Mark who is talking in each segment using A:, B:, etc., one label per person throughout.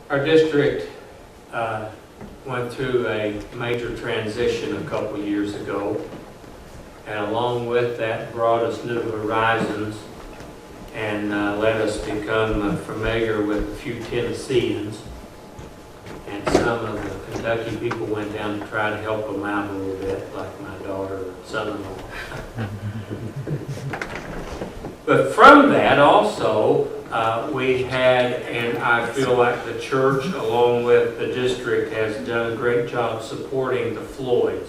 A: Our district went through a major transition a couple years ago, and along with that brought us new horizons and let us become familiar with a few Tennesseans. And some of the Kentucky people went down to try to help them out a little bit, like my daughter and son-in-law. But from that also, we had, and I feel like the church along with the district has done a great job supporting the Floyds.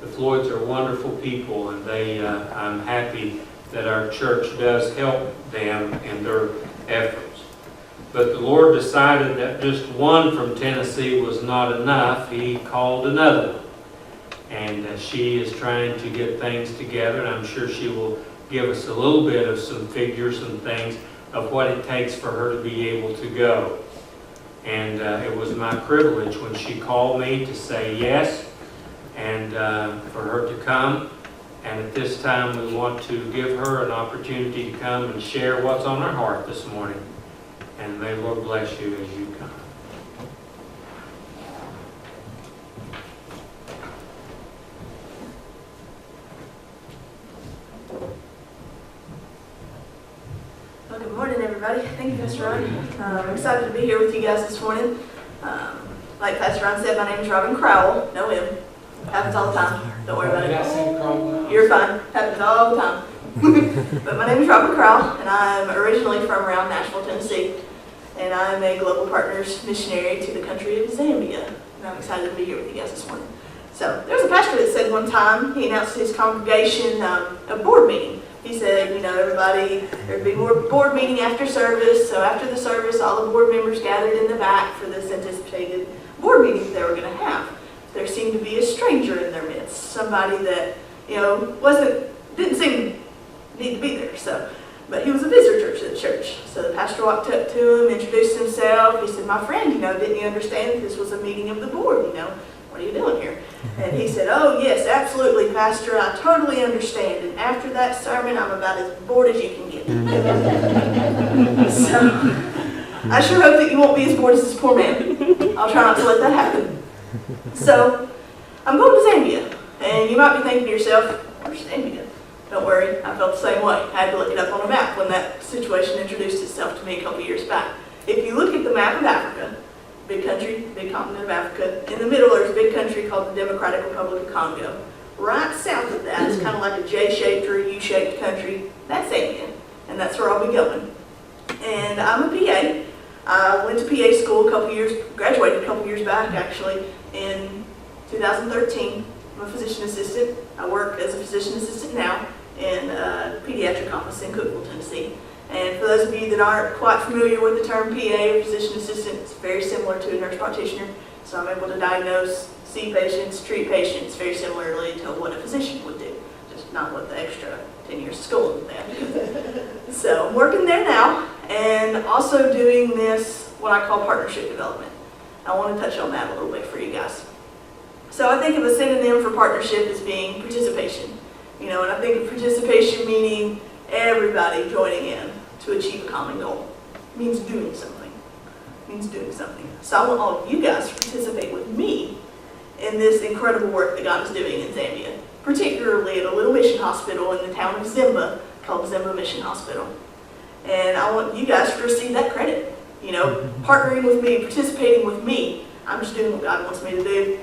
A: The Floyds are wonderful people, and I'm happy that our church does help them in their efforts. But the Lord decided that just one from Tennessee was not enough. He called another one. And she is trying to get things together, and I'm sure she will give us a little bit of some figures and things of what it takes for her to be able to go. And it was my privilege when she called me to say yes, and for her to come. And at this time, we want to give her an opportunity to come and share what's on her heart this morning. And may the Lord bless you as you come.
B: Well, good morning, everybody. Thank you, Pastor Ron. I'm excited to be here with you guys this morning. Like Pastor Ron said, my name is Robin Crowell. Know him. Happens all the time. Don't worry about it. You're fine. Happens all the time. But my name is Robin Crowell, and I'm originally from around Nashville, Tennessee. And I'm a Global Partners missionary to the country of Zambia. And I'm excited to be here with you guys this morning. So there's a pastor that said one time, he announced to his congregation a board meeting. He said, everybody, there'd be more board meeting after service. So after the service, all the board members gathered in the back for this anticipated board meeting that they were going to have. There seemed to be a stranger in their midst, somebody that, didn't seem to need to be there. But he was a visitor to the church. So the pastor walked up to him, introduced himself. He said, "My friend, didn't you understand that this was a meeting of the board? What are you doing here?" And he said, "Oh, yes, absolutely, Pastor. I totally understand. And after that sermon, I'm about as bored as you can get." So I sure hope that you won't be as bored as this poor man. I'll try not to let that happen. So I'm going to Zambia. And you might be thinking to yourself, "Where's Zambia?" Don't worry, I felt the same way. I had to look it up on a map when that situation introduced itself to me a couple years back. If you look at the map of Africa, big country, big continent of Africa, in the middle there's a big country called the Democratic Republic of Congo. Right south of that is kind of like a J-shaped or a U-shaped country. That's Zambia, and that's where I'll be going. And I'm a PA. I went to PA school graduated a couple years back actually, in 2013. I'm a physician assistant. I work as a physician assistant now in a pediatric office in Cookeville, Tennessee. And for those of you that aren't quite familiar with the term PA or physician assistant, it's very similar to a nurse practitioner. So I'm able to diagnose, see patients, treat patients very similarly to what a physician would do, just not with the extra 10 years of school that they have to do. So I'm working there now and also doing this, what I call partnership development. I want to touch on that a little bit for you guys. So I think of a synonym for partnership as being participation. And I think of participation meaning everybody joining in to achieve a common goal. It means doing something. So I want all of you guys to participate with me in this incredible work that God is doing in Zambia, particularly at a little mission hospital in the town of Zimba called Zimba Mission Hospital. And I want you guys to receive that credit. Partnering with me, participating with me. I'm just doing what God wants me to do.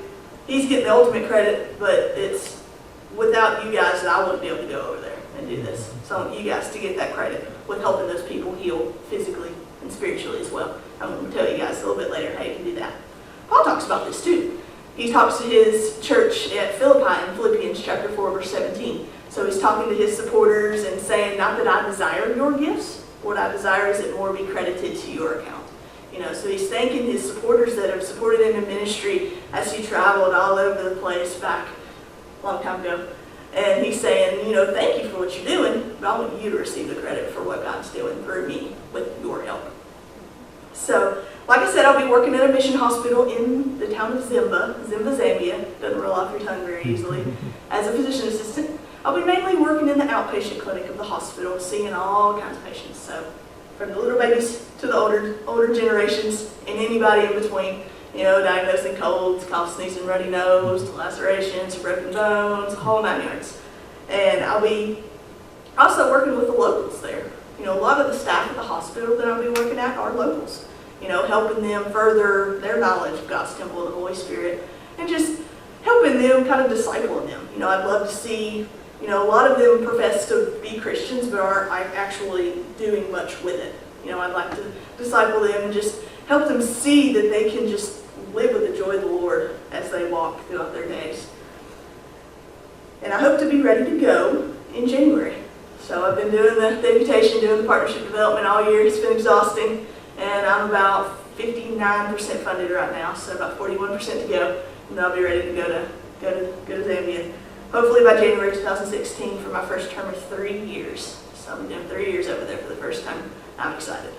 B: He's getting the ultimate credit, but it's without you guys that I wouldn't be able to go over there and do this. So I want you guys to get that credit with helping those people heal physically and spiritually as well. I'm going to tell you guys a little bit later how you can do that. Paul talks about this too. He talks to his church at Philippi in Philippians chapter 4, verse 17. So he's talking to his supporters and saying, "Not that I desire your gifts. What I desire is that more be credited to your account." So he's thanking his supporters that have supported him in ministry as he traveled all over the place back a long time ago. And he's saying, "Thank you for what you're doing, but I want you to receive the credit for what God's doing through me with your help." So, like I said, I'll be working at a mission hospital in the town of Zimba, Zambia. Doesn't roll off your tongue very easily. As a physician assistant, I'll be mainly working in the outpatient clinic of the hospital, seeing all kinds of patients. So from the little babies to the older generations and anybody in between. You know, diagnosing colds, cough, sneezing, runny nose, lacerations, broken bones, whole 9 yards. And I'll be also working with the locals there. You know, a lot of the staff at the hospital that I'll be working at are locals. You know, helping them further their knowledge of God's temple and the Holy Spirit, and just helping them, kind of discipling them. You know, I'd love to see, you know, a lot of them profess to be Christians, but aren't actually doing much with it. You know, I'd like to disciple them and just help them see that they can just live with the joy of the Lord as they walk throughout their days. And I hope to be ready to go in January. So I've been doing the invitation, doing the partnership development all year. It's been exhausting, and I'm about 59% funded right now, so about 41% to go, and I'll be ready to go to Zambia. Hopefully by January 2016 for my first term of 3 years. So I'm doing 3 years over there for the first time. I'm excited.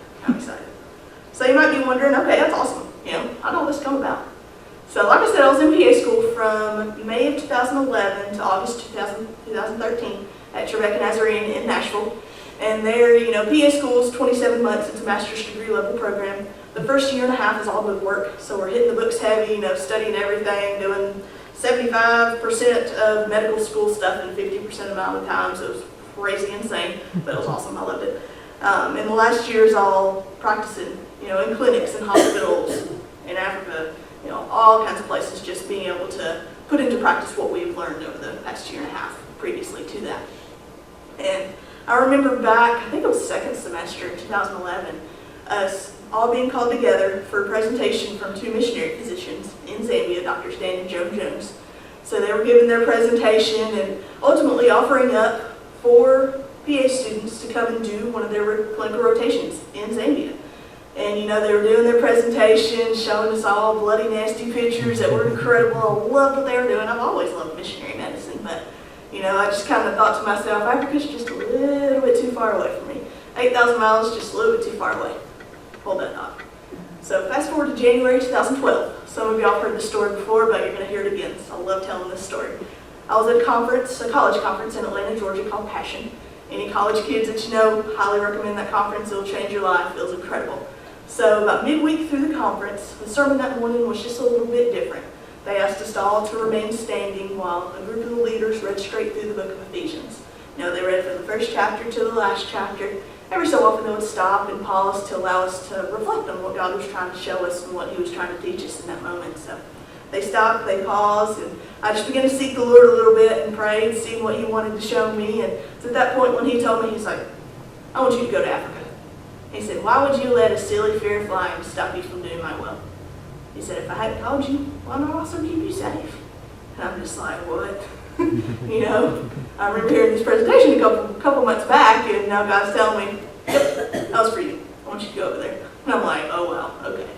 B: So you might be wondering, okay, that's awesome. You know, how did all this come about? So like I said, I was in PA school from May of 2011 to August 2013 at Trevecca Nazarene in Nashville. And there, you know, PA school is 27 months. It's a master's degree level program. The first year and a half is all book work. So we're hitting the books heavy, you know, studying everything, doing 75% of medical school stuff in 50% amount of the time. So it was crazy insane, but it was awesome. I loved it. And the last year is all practicing, you know, in clinics and hospitals in Africa, you know, all kinds of places, just being able to put into practice what we've learned over the past year and a half previously to that. And I remember back, I think it was second semester in 2011, us all being called together for a presentation from 2 missionary physicians in Zambia, Drs. Dan and Joan Jones. So they were giving their presentation and ultimately offering up for PA students to come and do one of their clinical rotations in Zambia. And you know, they were doing their presentation, showing us all bloody, nasty pictures that were incredible. I loved what they were doing. I've always loved missionary medicine, but you know, I just kind of thought to myself, Africa's just a little bit too far away from me. 8,000 miles, just a little bit too far away. Hold that thought. So fast forward to January 2012. Some of y'all have heard this story before, but you're going to hear it again, so I love telling this story. I was at a conference, a college conference in Atlanta, Georgia called Passion. Any college kids that you know, highly recommend that conference. It'll change your life. It was incredible. So about midweek through the conference, the sermon that morning was just a little bit different. They asked us all to remain standing while a group of the leaders read straight through the book of Ephesians. You know, they read from the first chapter to the last chapter. Every so often they would stop and pause to allow us to reflect on what God was trying to show us and what He was trying to teach us in that moment. So they stopped, they paused, and I just began to seek the Lord a little bit and pray and see what He wanted to show me. And it's at that point when He told me, He's like, I want you to go to Africa. He said, why would you let a silly fear of flying stop you from doing my will? He said, if I hadn't called you, why not also keep you safe? And I'm just like, what? You know, I remember hearing this presentation a couple months back, and now God's telling me, yep, that was for you. I want you to go over there. And I'm like, oh, wow, okay.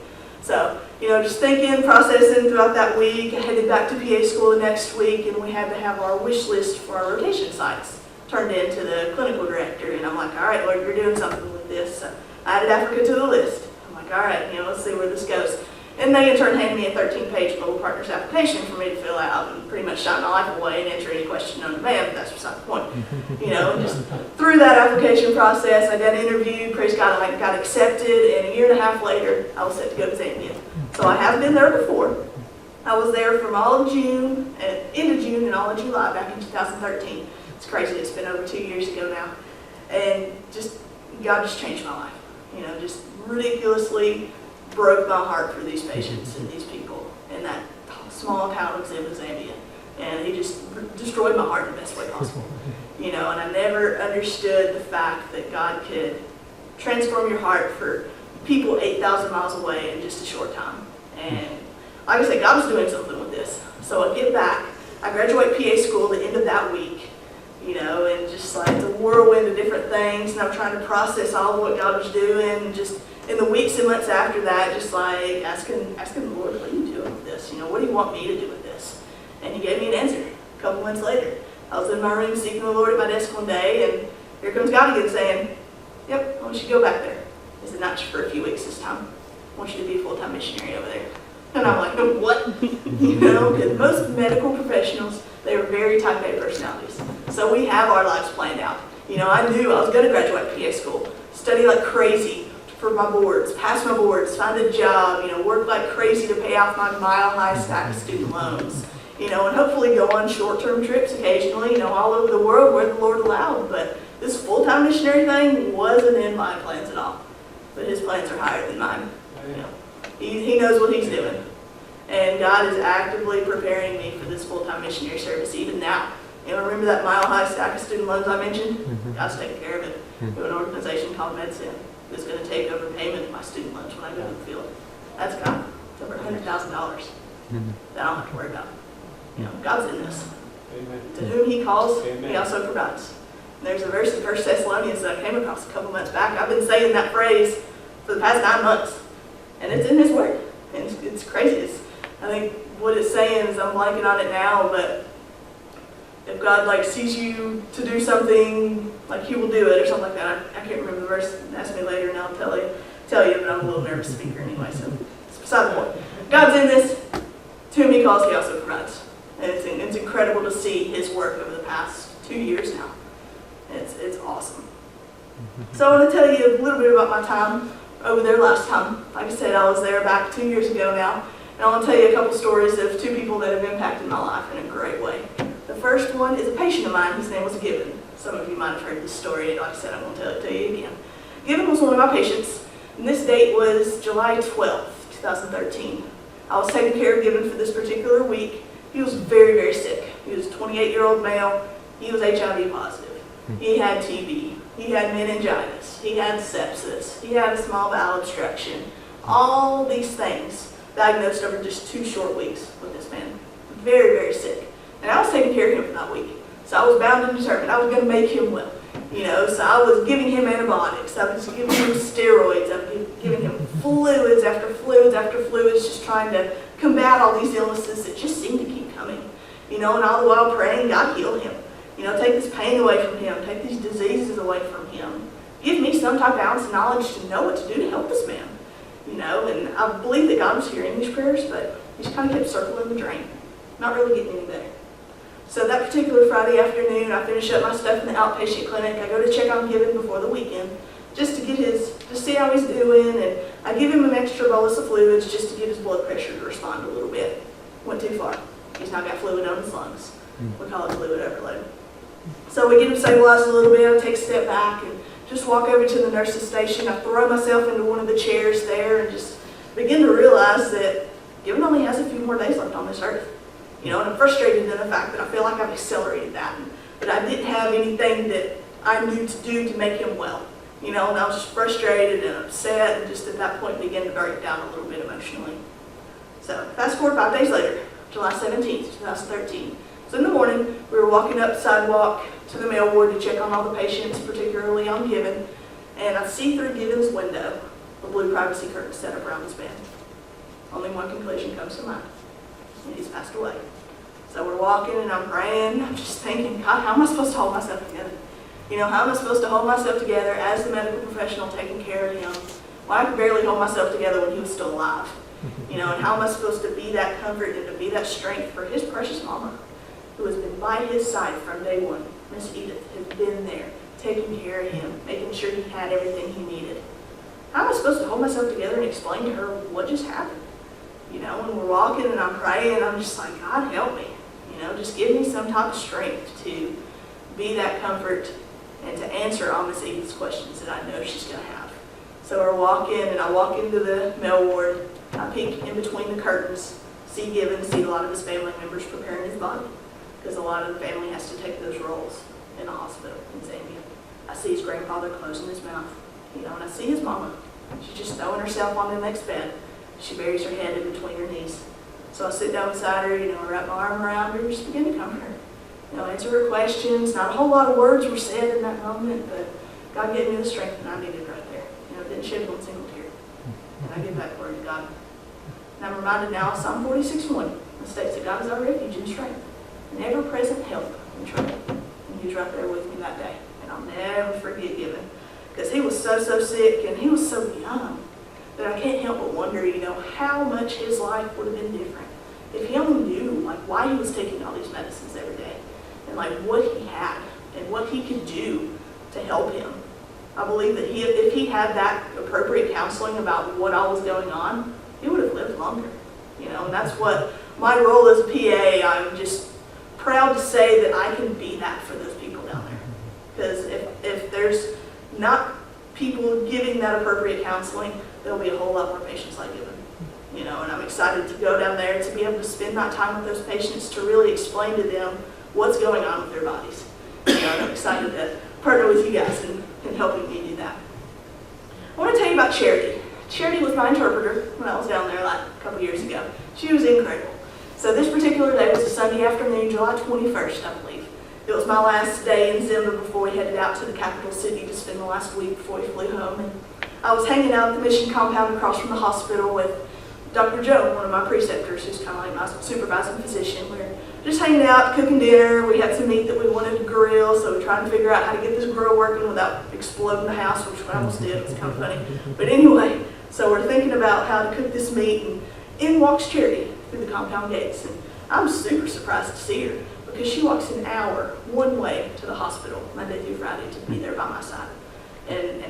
B: So, you know, just thinking, processing throughout that week. I headed back to PA school the next week, and we had to have our wish list for our rotation sites turned in to the clinical director. And I'm like, all right, Lord, you're doing something with this. So I added Africa to the list. I'm like, all right, you know, let's see where this goes. And they in turn handed me a 13-page Global Partners application for me to fill out and pretty much shine my life away and answer any question on demand, but that's beside the point. You know, just through that application process, I got interviewed, praise God, I got accepted, and a year and a half later, I was set to go to Zambia. So I have been there before. I was there from all of June, end of June and all of July back in 2013. It's crazy, it's been over 2 years ago now. And just, God just changed my life. You know, just ridiculously broke my heart for these patients and these people in that small town of Zambia. And He just destroyed my heart in the best way possible. You know, and I never understood the fact that God could transform your heart for people 8,000 miles away in just a short time. And like I said, God was doing something with this. So I get back, I graduate PA school the end of that week, you know, and just like the whirlwind of different things, and I'm trying to process all of what God was doing, and just in the weeks and months after that, just like asking the Lord, what are you doing with this? You know, what do you want me to do with this? And He gave me an answer a couple months later. I was in my room seeking the Lord at my desk one day, and here comes God again saying, yep, I want you to go back there. He said, not just for a few weeks this time. I want you to be a full-time missionary over there. And I'm like, no, what? You know, because most medical professionals, they are very type A personalities. So we have our lives planned out. You know, I knew I was going to graduate PA school, study like crazy for my boards, pass my boards, find a job, work like crazy to pay off my mile-high stack of student loans, and hopefully go on short-term trips occasionally, all over the world where the Lord allowed. But this full-time missionary thing wasn't in my plans at all. But his plans are higher than mine. He knows what he's doing. And God is actively preparing me for this full-time missionary service even now. Remember that mile-high stack of student loans I mentioned? God's taking care of it through an organization called MedSin, who's going to take over payment of my student loans when I go to the field. That's God. It's over $100,000 that I don't have to worry about. God's in this.
C: Amen.
B: To whom he calls,
C: Amen.
B: he also provides. And there's a verse in 1 Thessalonians that I came across a couple months back. I've been saying that phrase for the past 9 months. And it's in his word. And it's crazy. I think what it's saying is, I'm blanking on it now, but if God sees you to do something, he will do it or something like that. I can't remember the verse. Ask me later and I'll tell you, but I'm a little nervous speaker anyway, so it's beside the point. God's in this. To whom he calls, he also provides. And it's incredible to see his work over the past 2 years now. It's awesome. So I want to tell you a little bit about my time over there last time. Like I said, I was there back 2 years ago now. And I want to tell you a couple stories of 2 people that have impacted my life in a great way. The first one is a patient of mine. His name was Gibbon. Some of you might have heard this story. Like I said, I'm going to tell it to you again. Gibbon was one of my patients, and this date was July 12th, 2013. I was taking care of Gibbon for this particular week. He was very, very sick. He was a 28-year-old male. He was HIV positive. He had TB. He had meningitis. He had sepsis. He had a small bowel obstruction. All these things diagnosed over just 2 short weeks with this man. Very, very sick. And I was taking care of him for that week. So I was bound and determined I was going to make him well. So I was giving him antibiotics. I was giving him steroids. I was giving him fluids after fluids after fluids, just trying to combat all these illnesses that just seemed to keep coming. And all the while praying, God heal him. Take this pain away from him. Take these diseases away from him. Give me some type of ounce of knowledge to know what to do to help this man. And I believe that God was hearing these prayers, but he just kind of kept circling the drain. Not really getting any better. So that particular Friday afternoon, I finish up my stuff in the outpatient clinic. I go to check on Gibbon before the weekend, just to see how he's doing, and I give him an extra bolus of fluids just to get his blood pressure to respond a little bit. Went too far. He's now got fluid on his lungs. We call it fluid overload. So we get him stabilized a little bit. I take a step back and just walk over to the nurse's station. I throw myself into one of the chairs there and just begin to realize that Gibbon only has a few more days left on this earth. And I'm frustrated in the fact that I feel like I've accelerated that, but I didn't have anything that I knew to do to make him well. And I was just frustrated and upset, and just at that point began to break down a little bit emotionally. So fast forward 5 days later, July 17th, 2013. So in the morning, we were walking up the sidewalk to the mail ward to check on all the patients, particularly on Gibbon, and I see through Gibbon's window a blue privacy curtain set up around his bed. Only one conclusion comes to mind, and he's passed away. So we're walking and I'm praying, I'm just thinking, God, how am I supposed to hold myself together? How am I supposed to hold myself together as the medical professional taking care of him? Well, I could barely hold myself together when he was still alive. And how am I supposed to be that comfort and to be that strength for his precious mama, who has been by his side from day one. Miss Edith has been there, taking care of him, making sure he had everything he needed. How am I supposed to hold myself together and explain to her what just happened? When we're walking and I'm praying, I'm just like, God, help me. Just give me some type of strength to be that comfort and to answer all Miss Edith's questions that I know she's going to have. So we're walking, and I walk into the mail ward. I peek in between the curtains, see Gibbon, see a lot of his family members preparing his body, because a lot of the family has to take those roles in the hospital in Zambia. I see his grandfather closing his mouth, and I see his mama. She's just throwing herself on the next bed. She buries her head in between her knees. So I sit down beside her, wrap my arm around her, just begin to comfort her. Answer her questions. Not a whole lot of words were said in that moment, but God gave me the strength that I needed right there. Didn't shed one single tear. And I give that glory to God. And I'm reminded now of Psalm 46:1. It states that God is our refuge and strength, an ever-present help in trouble. And he was right there with me that day. And I'll never forget Gibbon, because he was so sick and he was so young that I can't help but wonder, how much his life would have been different if he only knew, why he was taking all these medicines every day, and what he had and what he could do to help him. I believe that if he had that appropriate counseling about what all was going on, he would have lived longer. And that's what my role as a PA, I'm just proud to say that I can be that for those people down there. Because if there's not people giving that appropriate counseling, there'll be a whole lot more patients like given. And I'm excited to go down there to be able to spend that time with those patients to really explain to them what's going on with their bodies. And I'm excited to partner with you guys in helping me do that. I want to tell you about Charity. Charity was my interpreter when I was down there like a couple years ago. She was incredible. So this particular day was a Sunday afternoon, July 21st, I believe. It was my last day in Zimba before we headed out to the capital city to spend the last week before we flew home. And I was hanging out at the mission compound across from the hospital with Dr. Joe, one of my preceptors, who's kind of like my supervising physician. We were just hanging out, cooking dinner. We had some meat that we wanted to grill, so we were trying to figure out how to get this grill working without exploding the house, which we almost did. It was kind of funny. But anyway, so we're thinking about how to cook this meat, and in walks Charity through the compound gates. And I'm super surprised to see her because she walks an hour one way to the hospital Monday through Friday to be there by my side. And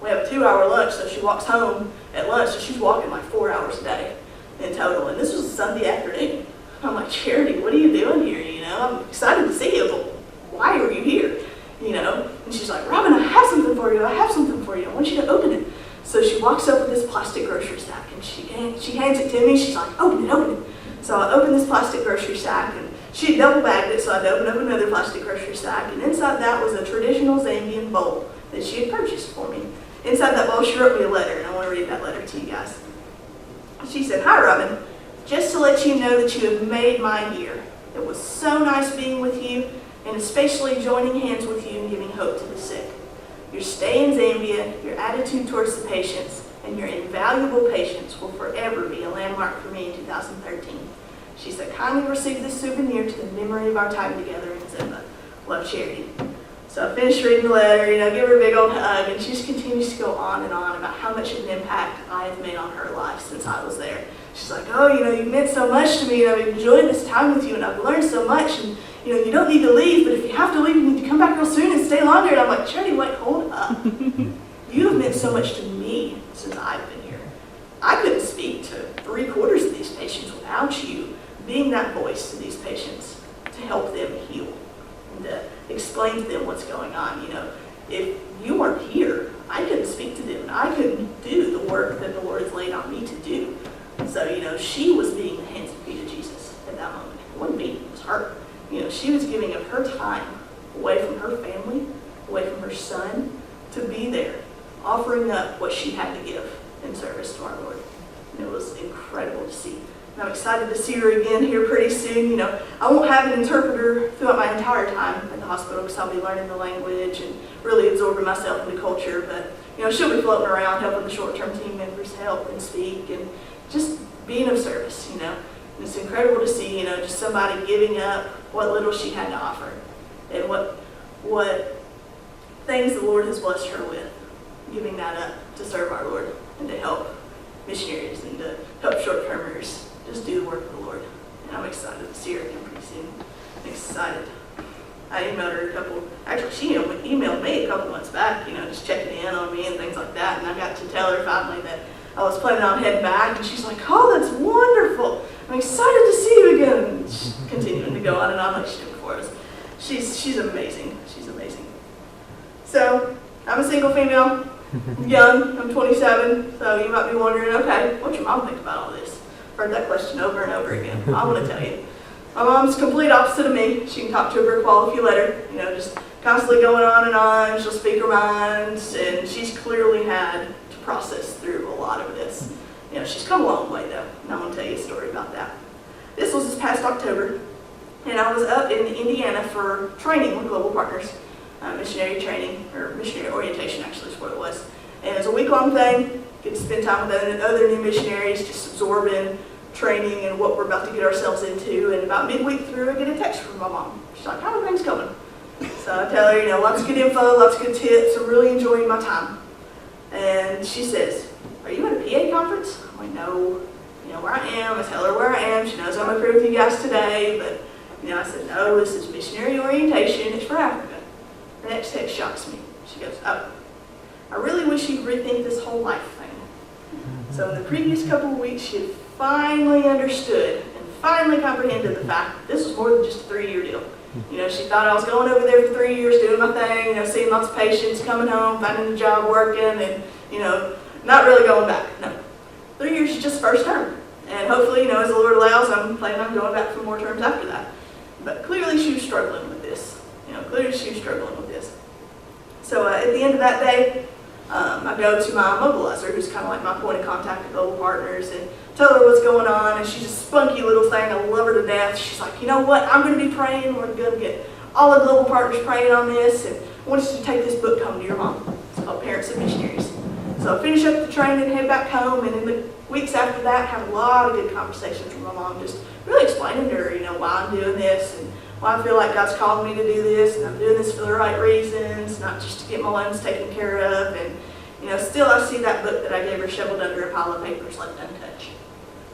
B: we have a 2-hour lunch, so she walks home at lunch, so she's walking like 4 hours a day in total. And this was a Sunday afternoon. I'm like, Charity, what are you doing here? I'm excited to see you, but why are you here? And she's like, Robin, I have something for you. I have something for you. I want you to open it. So she walks up with this plastic grocery sack, and she hands it to me. She's like, open it. So I open this plastic grocery sack, and she had double bagged it, so I opened up another plastic grocery sack, and inside that was a traditional Zambian bowl that she had purchased for me. Inside that bowl, she wrote me a letter, and I want to read that letter to you guys. She said, Hi, Robin. Just to let you know that you have made my year. It was so nice being with you, and especially joining hands with you and giving hope to the sick. Your stay in Zambia, your attitude towards the patients, and your invaluable patience will forever be a landmark for me in 2013. She said, kindly receive this souvenir to the memory of our time together in Zimba. Love, Charity. So I finished reading the letter, give her a big old hug, and she just continues to go on and on about how much of an impact I have made on her life since I was there. She's like, you've meant so much to me, and I've enjoyed this time with you, and I've learned so much, and you don't need to leave, but if you have to leave, you need to come back real soon and stay longer. And I'm like, Charity, wait, hold up. You have meant so much to me since I've been here. I couldn't speak to 3/4 of these patients without you being that voice to these patients to help them heal and to explain to them what's going on. If you weren't here, I couldn't speak to them, and I couldn't do the work that the Lord has laid on me to do. So, she was being the hands and feet of Jesus at that moment. It wasn't me, it was her. She was giving of her time away from her family, away from her son, to be there, offering up what she had to give in service to our Lord. And it was incredible to see. And I'm excited to see her again here pretty soon. I won't have an interpreter throughout my entire time at the hospital because I'll be learning the language and really absorbing myself into culture. But, she'll be floating around helping the short-term team members help and speak and just being of service, And it's incredible to see, just somebody giving up what little she had to offer and what things the Lord has blessed her with, giving that up to serve our Lord and to help missionaries and to help short-termers just do the work of the Lord. And I'm excited to see her again pretty soon. I'm excited. I emailed her she emailed me a couple months back, just checking in on me and things like that. And I got to tell her finally that I was planning on heading back, and she's like, oh, that's wonderful. I'm excited to see you again. And she's continuing to go on and on like she did before us. She's amazing. She's amazing. So, I'm a single female, young, I'm 27, so you might be wondering, okay, what's your mom think about all this? I've heard that question over and over again. I want to tell you. My mom's complete opposite of me. She can talk to a brick wall if you let her, just constantly going on and on. She'll speak her mind, and she's clearly had to process through a lot of this. She's come a long way though, and I'm going to tell you a story about that. This was this past October, and I was up in Indiana for training with Global Partners, missionary training, or missionary orientation actually is what it was. And it was a week-long thing, get to spend time with other new missionaries, just absorbing training and what we're about to get ourselves into. And about midweek through, I get a text from my mom. She's like, how are things going? So I tell her, lots of good info, lots of good tips, I'm really enjoying my time. And she says, are you at a PA conference? I'm like, no. Where I am. I tell her where I am. She knows I'm up here with you guys today, but I said, no, this is missionary orientation. It's for Africa. The next text shocks me. She goes, oh, I really wish you'd rethink this whole life thing. So in the previous couple of weeks, she had finally understood and finally comprehended the fact that this was more than just a 3-year deal. She thought I was going over there for 3 years, doing my thing, seeing lots of patients, coming home, finding a job, working, and, not really going back. No. 3 years is just first term. And hopefully, as the Lord allows, I'm planning on going back for more terms after that. But clearly she was struggling with this. Clearly she was struggling with this. So at the end of that day, I go to my mobilizer, who's kind of like my point of contact at Global Partners, and tell her what's going on. And she's a spunky little thing. I love her to death. She's like, you know what? I'm going to be praying. We're going to get all the Global Partners praying on this. And I want you to take this book home to your mom. It's called Parents of Missionaries. So I finish up the training, head back home, and in the weeks after that, have a lot of good conversations with my mom, just really explaining to her, why I'm doing this and why I feel like God's called me to do this, and I'm doing this for the right reasons, not just to get my loans taken care of. And still I see that book that I gave her shoveled under a pile of papers left untouched.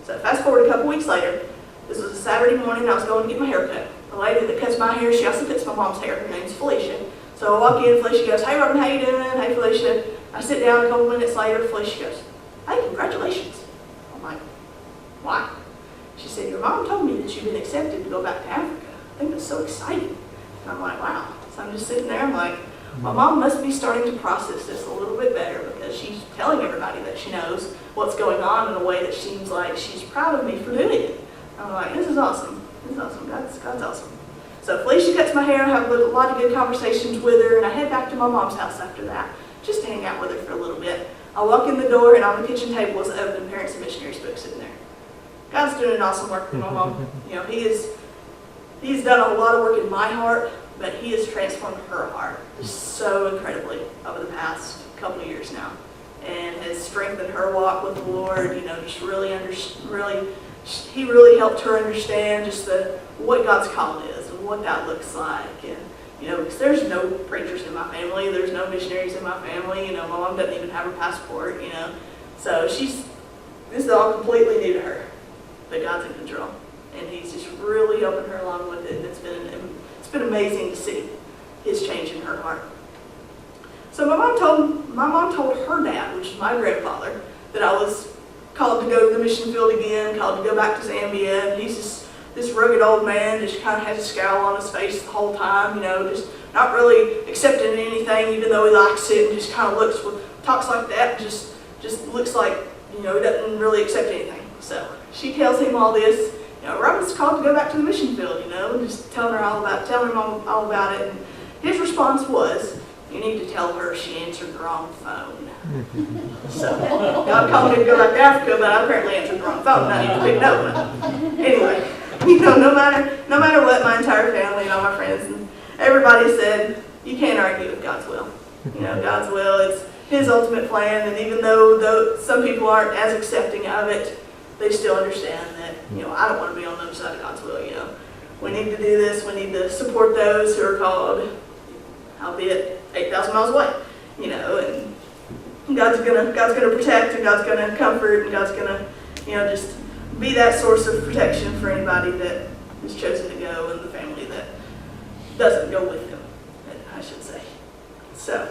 B: So fast forward a couple weeks later, this was a Saturday morning, I was going to get my hair cut. The lady that cuts my hair, she also cuts my mom's hair. Her name's Felicia. So I walk in, Felicia goes, "Hey Robin, how you doing?" "Hey Felicia." I sit down a couple minutes later, Felicia goes, "Hey, congratulations." I'm like, "Why?" She said, "Your mom told me that you've been accepted to go back to Africa. I think that's so exciting." And I'm like, wow. So I'm just sitting there, I'm like, my mom must be starting to process this a little bit better, because she's telling everybody that she knows what's going on in a way that seems like she's proud of me for doing it. I'm like, this is awesome. This is awesome. God's awesome. So Felicia cuts my hair, I have a lot of good conversations with her, and I head back to my mom's house after that, just to hang out with her for a little bit. I walk in the door, and on the kitchen table is an open Parents of Missionaries book sitting there. God's doing an awesome work with my mom. He's done a lot of work in my heart, but he has transformed her heart just so incredibly over the past couple of years now, and has strengthened her walk with the Lord. Just he really helped her understand just what God's call is and what that looks like. And because there's no preachers in my family, there's no missionaries in my family. My mom doesn't even have her passport. So this is all completely new to her, but God's in control, and he's just really helping her along with it. And it's been amazing to see his change in her heart. So my mom told her dad, which is my grandfather, that I was called to go to the mission field again, called to go back to Zambia. And he's just this rugged old man, just kind of has a scowl on his face the whole time, just not really accepting anything, even though he likes it, and just kind of talks like that, just looks like, he doesn't really accept anything. So she tells him all this. Robin's called to go back to the mission field, just telling him all about it. And his response was, "You need to tell her she answered the wrong phone." So God called me to go back to Africa, but I apparently answered the wrong phone, and I need to pick it up. Anyway, no matter what, my entire family and all my friends and everybody said, you can't argue with God's will. God's will, it's his ultimate plan, and even though some people aren't as accepting of it, they still understand that, I don't want to be on the other side of God's will. We need to do this. We need to support those who are called, albeit 8,000 miles away. And God's gonna protect, and God's gonna comfort, and God's gonna, just be that source of protection for anybody that is chosen to go, and the family that doesn't go with them, I should say. So,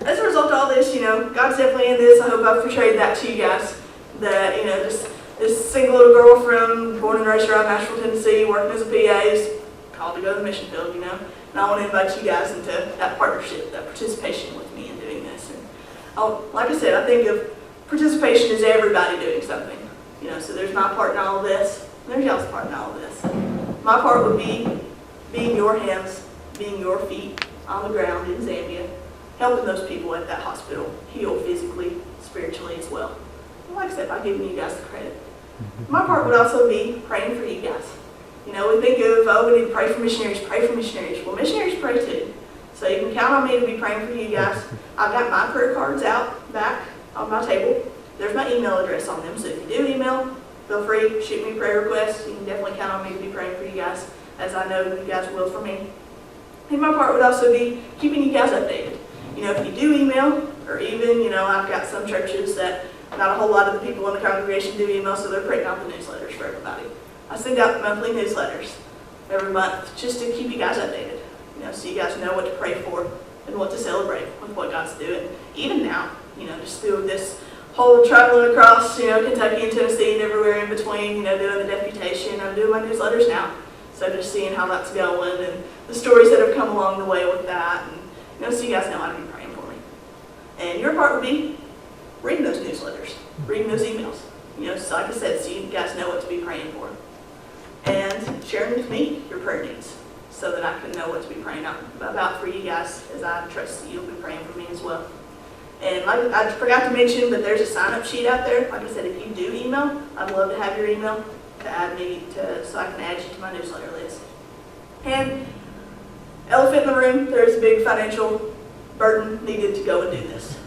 B: as a result of all this, God's definitely in this. I hope I've portrayed that to you guys. That, just this single little girl born and raised around Nashville, Tennessee, working as a PA, is called to go to the mission field, And I want to invite you guys into that partnership, that participation with me in doing this. And like I said, I think of participation as everybody doing something. So there's my part in all of this, and there's y'all's part in all of this. My part would be being your hands, being your feet on the ground in Zambia, helping those people at that hospital heal physically, spiritually as well. And like I said, by giving you guys the credit. My part would also be praying for you guys. We think of, we need to pray for missionaries, pray for missionaries. Well, missionaries pray too. So you can count on me to be praying for you guys. I've got my prayer cards out back on my table. There's my email address on them. So if you do email, feel free to shoot me prayer requests. You can definitely count on me to be praying for you guys, as I know you guys will for me. And my part would also be keeping you guys updated. If you do email, or even, I've got some churches that not a whole lot of the people in the congregation do email, so they're printing out the newsletters for everybody. I send out monthly newsletters every month just to keep you guys updated, so you guys know what to pray for and what to celebrate with what God's doing. Even now, just through this whole traveling across, Kentucky and Tennessee and everywhere in between, doing the deputation. I'm doing my newsletters now. So just seeing how that's going and the stories that have come along the way with that. And, so you guys know how to be praying for me. And your part would be reading those newsletters, reading those emails. So like I said, so you guys know what to be praying for. And sharing with me your prayer needs so that I can know what to be praying about for you guys, as I trust that you'll be praying for me as well. And like I forgot to mention, but there's a sign-up sheet out there. Like I said, if you do email, I'd love to have your email to add me so I can add you to my newsletter list. And elephant in the room, there's a big financial burden needed to go and do this.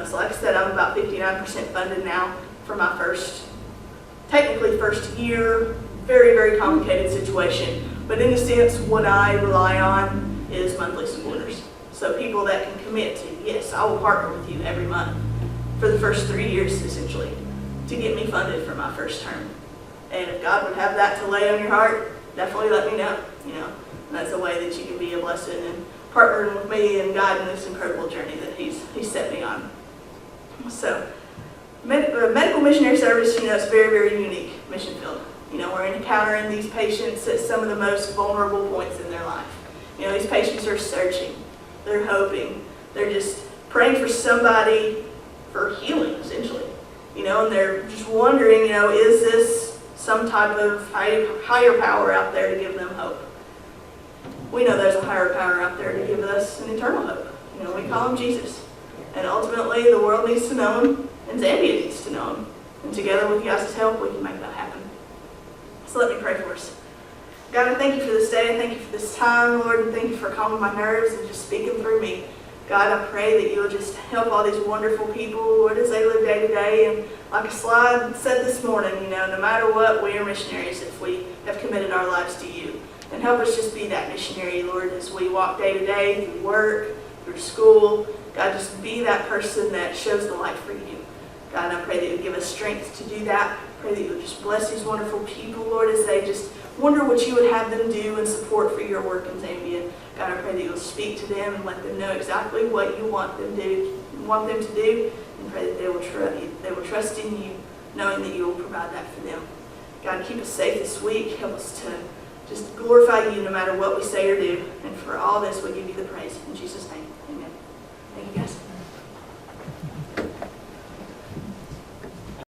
B: So like I said, I'm about 59% funded now for my technically first year. Very, very complicated situation. But in a sense, what I rely on is monthly supporters. So people that can commit to, yes, I will partner with you every month for the first 3 years, essentially, to get me funded for my first term. And if God would have that to lay on your heart, definitely let me know. And that's a way that you can be a blessing and partnering with me and guiding this incredible journey that He's set me on. So, medical missionary service, it's a very, very unique mission field. We're encountering these patients at some of the most vulnerable points in their life. These patients are searching, they're hoping, they're just praying for somebody for healing, essentially. And they're just wondering, is this some type of higher power out there to give them hope? We know there's a higher power out there to give us an eternal hope. We call Him Jesus. And ultimately, the world needs to know Him, and Zambia needs to know Him. And together with you guys' help, we can make that happen. So let me pray for us. God, I thank you for this day. I thank you for this time, Lord, and thank you for calming my nerves and just speaking through me. God, I pray that you'll just help all these wonderful people, Lord, as they live day to day. And like a slide said this morning, no matter what, we are missionaries if we have committed our lives to you. And help us just be that missionary, Lord, as we walk day to day through work, through school. God, just be that person that shows the light for you. God, I pray that you'll give us strength to do that. I pray that you'll just bless these wonderful people, Lord, as they just wonder what you would have them do and support for your work in Zambia. God, I pray that you'll speak to them and let them know exactly what you want them to do, and pray that they will trust in you, knowing that you will provide that for them. God, keep us safe this week. Help us to just glorify you no matter what we say or do. And for all this, we give you the praise. In Jesus' name, amen. Thank you, guys.